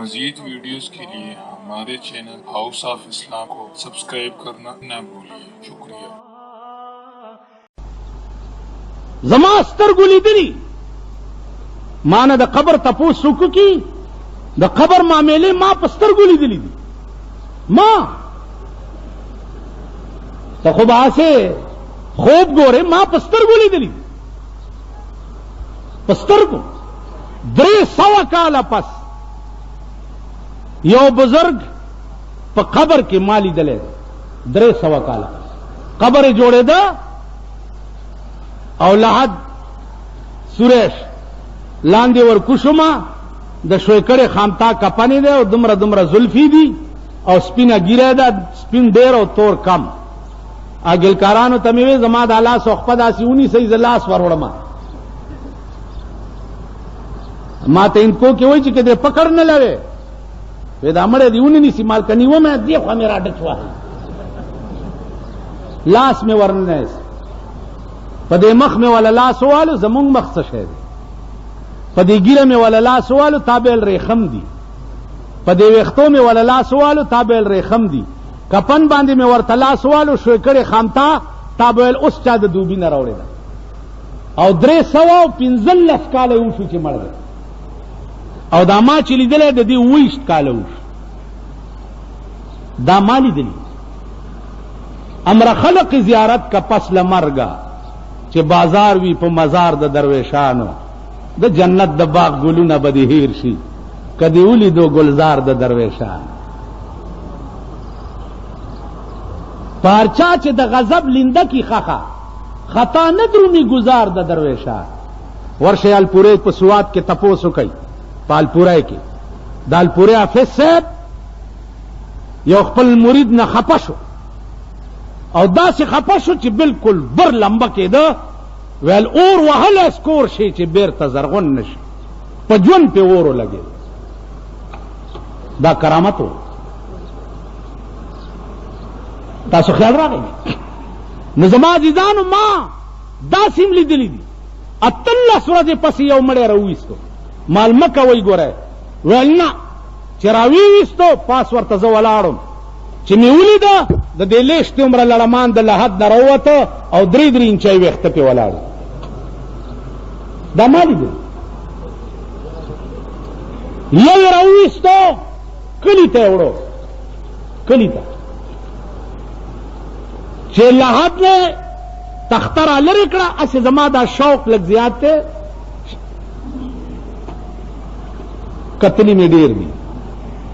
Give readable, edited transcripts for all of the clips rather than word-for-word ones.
مزید ویڈیوز کے لیے ہمارے چینل ہاؤس آف اسلام کو سبسکرائب کرنا نہ بھولیے. شکریہ. زما سترګو لیدلی ما نه د قبر تپوس وکړو کی د قبر معاملې ما په سترګو لیدلی دي. ما ته خو باسه خوب ګوره ما په سترګو لیدلی دي. په سترګو 300 کاله پس یو بزرگ په قبر کې مالی دلې 300 کاله قبر جوړې ده او لحد سوریش لاندې ور کوشما د شویکړې خامتا کپنې ده او دمره زلفی دي او سپینه ګیره ده سپین ډیر او تور کم. اګلکارانو تموي زما د الله صحبت اسيوني صحیح زلاس وروړم ما ته انکو کې وای چې کده پکړ نه لوي وې دا مړې دیونی نسی مال کني و مې دی خو میرا ډچوا لاس مې ورنه په دې مخ مې ولا لاس والو زمونږ مخ څه شه دی په دې ګیره مې ولا لاس والو تابل ریخم دی په دې وختو مې ولا لاس والو تابل ریخم دی کپن باندې مې ورته لاس والو شوي کړي خامتا تابل اوس چا د دوبی نه راوړی دا او 315 کاله وشو چې مړ دی او دا ما چې لیدلې د دې 20 کاله وشو دا ما لیدلی. امر خلق زیارت کا پس لمرګه چې بازار وی په مزار د درویشانو د جنت د باغ ګلونه به هیر شي کدی ولي دو گلزار د درویشان پارچا چې د غضب لنده کی خخه خطا نه درونی گزار د درویشان. ورشیال پوره په سواد کې تپوسو کوي پالپورای کې دالپوره حافظ صاحب یو خپل مرید نه خپشو او داسې خپشو چې بالکل بر لمبه کېده ویل اور وهل اسکور شي چې بیرته زرغون نشي په ژوند په اورو لګي. دا کرامت و. تاسو خیال راغی نو زما عزیزانو ما داسې لیدلی دي 18 ورځې پسې یو مړی راوویستو مال مکه وی ګوره ویل نه چې راویستو پاس ورته زه ولاړم چې مې ولیده د دې لیشتې عمره لړمان د لحد نه راووته او 3 انچۍ ویښته پې ولاړ دا ما لیدل. یو یې راویستو کلي ته یې وړو کلي ته چې لحد نه تخته را لرې کړه هسې زما دا شوق لږ زیات دی کتلی میں ډیر دي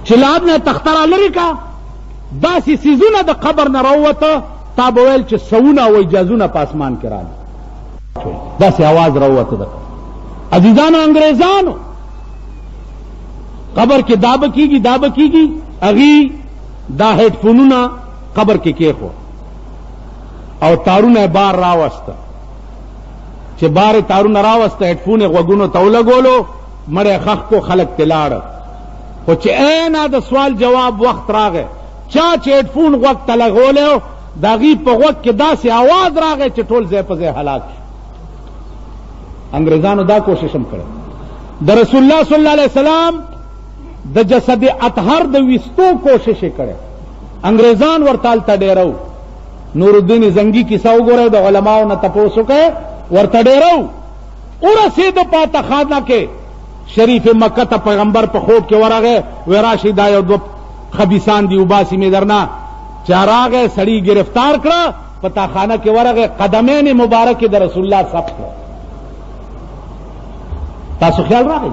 چې لحد نه تخته را لرې کړه داسې سیزونه د قبر نه راووته تا به ویل چې سوونه او جازونه په اسمان کې راغلي داسې आवाज راووته ده. عزیزانو انګریزانو قبر کې دا به کېږي اغي دا هیډ فونونه قبر کې کېښو او تارونه بار راوسته چې بار تارونه راوسته هیډ فون غوږونو ته ولګولو مړی خخ کو خلق تلاړ خو چې اینا د سوال جواب وخت راغی چا چې هیډ فون غوږ ته لګولی د هغې په غوږ کې داسې آواز راغی چې ټول ځای په ځای هلاک شو. انګریزانو دا کوشش هم کړی د رسول الله صلی الله علیه وسلم د جسد اطهر د ویستو کوشش یې کړی انګریزان ورته هلته ډېرو نور الدین زنګي کیسه وګورئ د علماو نه تپوس وکړئ ورته ډېرو ورسېده پاته خانه کې شریف مکه ته پیغمبر په خوب کې ورغی وی راشي دا یو 2 خبیثان دي وباسي مې درنه چې راغی سړي گرفتار کړه په تاخانه کې ورغی قدمین مبارک د رسول الله ثبت کړه. تاسو خیال راغی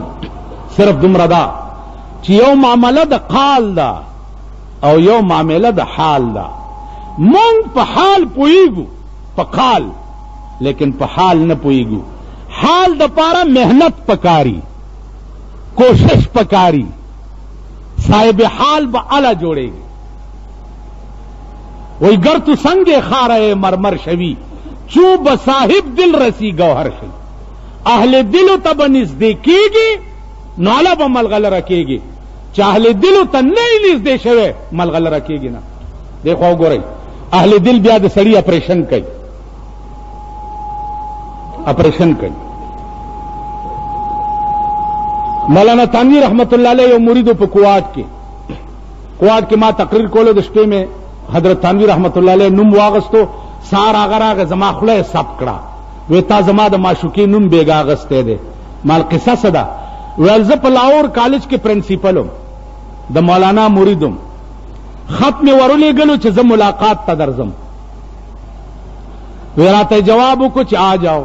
صرف دومره دا چې یو معامله د قال ده او یو معامله د حال ده. مونږ په حال پوهیږو په قال لیکن په حال نه پوهیږو. حال د پاره محنت پکاري کوشش پکاری صاحب حال با علا جوڑے گی وہی گر تو سنگ خارے مرمر شوی چوب صاحب دل رسی گوہر شوی اہل دلو تب نزدیکی گی نالا با ملغل رکھے گی چاہل دلو تا نئی نزدے شوے ملغل رکھے گی نا. دیکھو گو رہی اہل دل بیاد سڑی اپریشن کئی مولانا تانوی رحمت اللہ علیہ یو مریدو په کوارټ کې ما تقریر کولو د شپې مې حضرت تانوی رحمت اللہ علیہ نوم واغستو سار هغه راغی زما خوله سب کړه وی تا زما د معشوقې نوم بیګا اغستی دی مال قصه څه ده ویل زه په لاهور کالج کې پرنسپل وم د مولانا مریدم خط مې ورولېږلو چې زه ملاقات ته درځم وی راته جواب وکړو چې آ جاؤ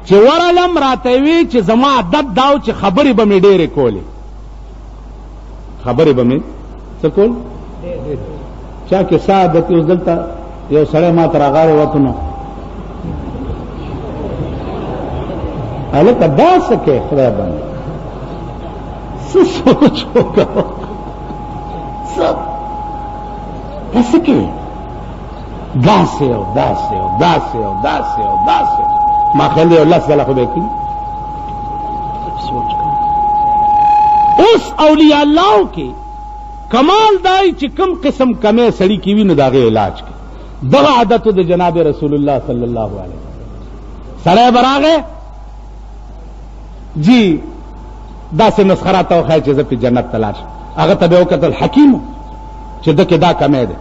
چې ورلم راته وی چې زما عادت داو چې خبرې به مې ډېرې کولې خبرې به مې څه کول چا کې سا عادت اوس دلته یو سړی ما ته راغلی وته نو هلکه دا څه کوې خدای باندې څه سوچ وکړو څه دا څه کوې داسې او داسې او داسې او داسې او داسې ما خیال دی الله تعالی خو به کوي سوچ کوي اوس اولیاء الله کې کمال دای چې کم قسم کمې سړی کی وی نو داغه علاج کوي دغه عادت د جناب رسول الله صلی الله علیه وسلم سره براغه جی دا سه مسخرات او خای چې ز په جنت تلاش هغه ته به وکتل حکیم چې دکې دا کمې ده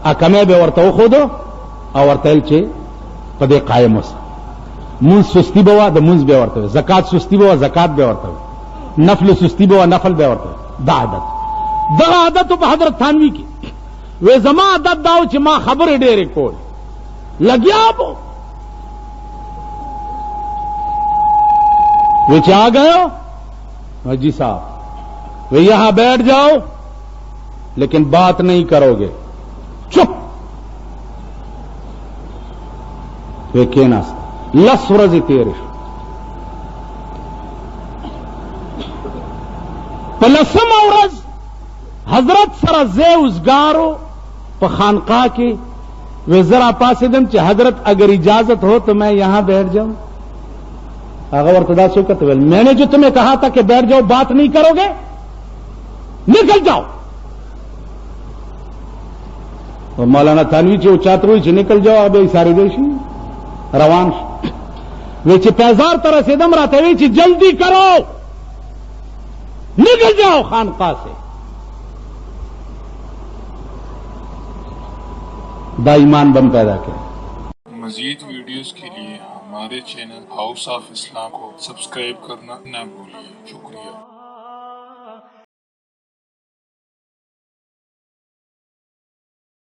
ا کمې به ورته خو دو او ورته چې په دې قائم اوس مون سستی بوا د مونږ به ورته زکات سستی بوا زکات به ورته نفل سستی بوا نفل به ورته دا عادت دغه عادت په حضرت تھانوی کې وې زما عادت داو چې ما خبرې ډېرې کول لګیا بو وہ آ گئے ہو جی صاحب وہ یہاں بیٹھ جاؤ لیکن بات نہیں کرو گے چپ وہ کہنا لس ورځې تېرې شو په لسمه ورځ حضرت سره ځای اوزګارو په خانقاہ کې وہ ذرا پاسېدم چې حضرت اگر اجازت ہو تو میں یہاں بیٹھ جاؤں آغا ورتدا سو کہتے ہیں میں نے جو تمہیں کہا تھا کہ بیٹھ جاؤ بات نہیں کرو گے نکل جاؤ اور مولانا تھانوی چی چاہتے ہوئی چی نکل جاؤ اب ساری دیشی روان وہ چی پیزار طرح سے دم رہتے ہوئی چی جلدی کرو نکل جاؤ خانقاہ سے دا ایمان بم پیدا کرے مزید ویڈیوز کے لیے ہمارے چینل ہاؤس آف اسلام کو سبسکرائب کرنا نہ بھولیے شکریہ